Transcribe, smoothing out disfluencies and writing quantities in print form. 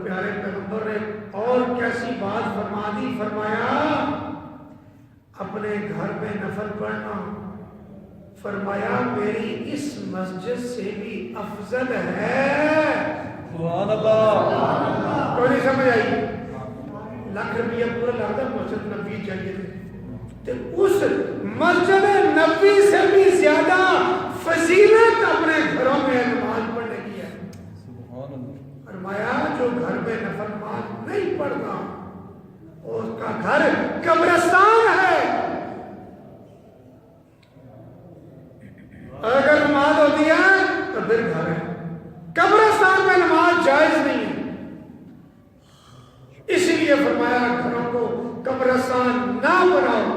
پیارے پیغمبر نے اور کیسی بات فرما دی، فرمایا اپنے گھر میں نفل پڑھنا، فرمایا میری اس مسجد سے بھی افضل ہے۔ سبحان اللہ۔ کوئی نہیں سمجھ آئی؟ لاکھ روپیہ پورا لگتا مسجد نبوی چاہیے تھے، تو اس مسجد نبوی سے بھی زیادہ فضیلت اپنے گھروں میں نماز پڑھنے کی ہے۔ سبحان اللہ۔ فرمایا جو گھر میں نفل نماز نہیں پڑھتا اس کا گھر قبرستان ہے، اگر نماز ہوتی ہے تو پھر گھر ہے، قبرستان میں نماز جائز نہیں ہے۔ اس لیے فرمایا گھروں کو قبرستان نہ بناؤ۔